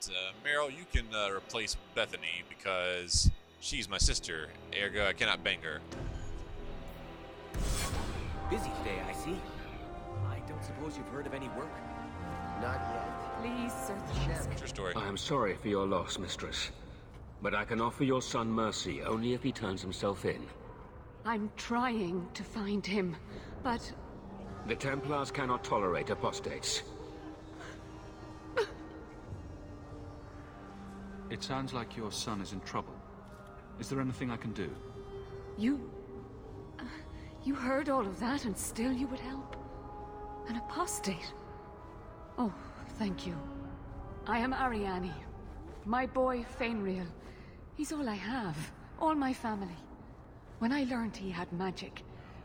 Alright, Meryl, you can replace Bethany because she's my sister, ergo I cannot bang her. Busy today, I see. I don't suppose you've heard of any work? Not yet. Please, Sir Thrask. What's your story? I am sorry for your loss, mistress. But I can offer your son mercy only if he turns himself in. I'm trying to find him, but... The Templars cannot tolerate apostates. It sounds like your son is in trouble. Is there anything I can do? You heard all of that and still you would help? An apostate? Oh, thank you. I am Ariane. My boy, Fainriel. He's all I have. All my family. When I learned he had magic,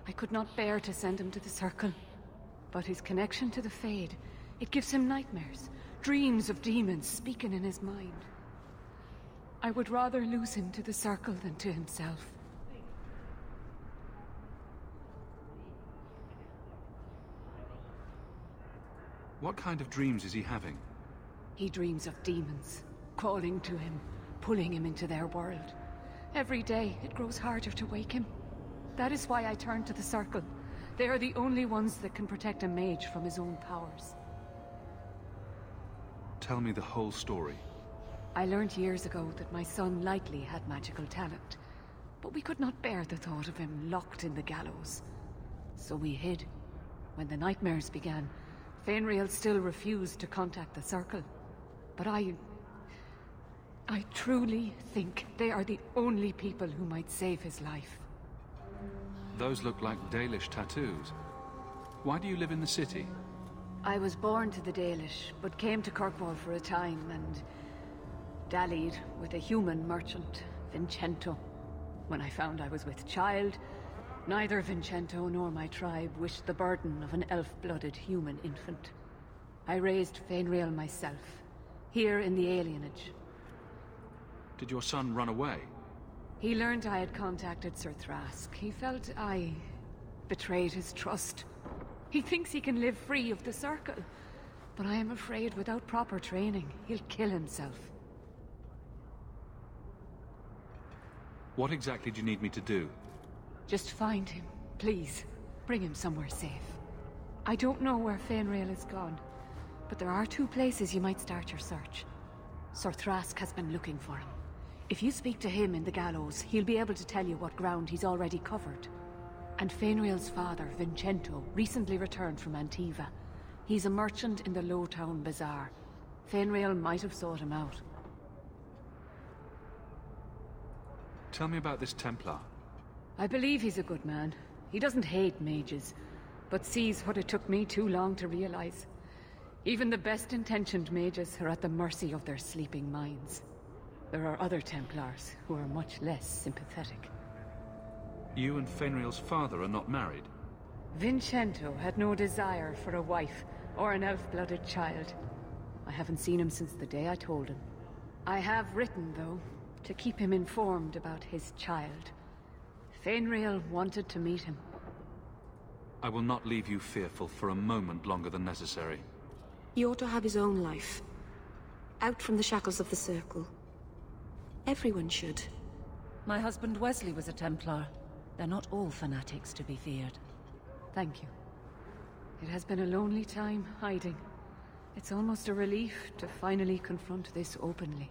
I could not bear to send him to the Circle. But his connection to the Fade, it gives him nightmares. Dreams of demons speaking in his mind. I would rather lose him to the Circle than to himself. What kind of dreams is he having? He dreams of demons, calling to him, pulling him into their world. Every day, it grows harder to wake him. That is why I turn to the Circle. They are the only ones that can protect a mage from his own powers. Tell me the whole story. I learned years ago that my son likely had magical talent, but we could not bear the thought of him locked in the gallows. So we hid. When the nightmares began, Fainriel still refused to contact the Circle. But I truly think they are the only people who might save his life. Those look like Dalish tattoos. Why do you live in the city? I was born to the Dalish, but came to Kirkwall for a time and dallied with a human merchant, Vincento. When I found I was with child, neither Vincento nor my tribe wished the burden of an elf-blooded human infant. I raised Fainriel myself, here in the alienage. Did your son run away? He learned I had contacted Sir Thrask. He felt I betrayed his trust. He thinks he can live free of the Circle, but I am afraid without proper training, he'll kill himself. What exactly do you need me to do? Just find him, please. Bring him somewhere safe. I don't know where Fainriel is gone, but there are 2 places you might start your search. Sir Thrask has been looking for him. If you speak to him in the gallows, he'll be able to tell you what ground he's already covered. And Fainriel's father, Vincento, recently returned from Antiva. He's a merchant in the Lowtown Bazaar. Fainriel might have sought him out. Tell me about this Templar. I believe he's a good man. He doesn't hate mages, but sees what it took me too long to realize. Even the best-intentioned mages are at the mercy of their sleeping minds. There are other Templars who are much less sympathetic. You and Fainriel's father are not married? Vincento had no desire for a wife or an elf-blooded child. I haven't seen him since the day I told him. I have written, though, to keep him informed about his child. Fainriel wanted to meet him. I will not leave you fearful for a moment longer than necessary. He ought to have his own life. Out from the shackles of the Circle. Everyone should. My husband Wesley was a Templar. They're not all fanatics to be feared. Thank you. It has been a lonely time hiding. It's almost a relief to finally confront this openly.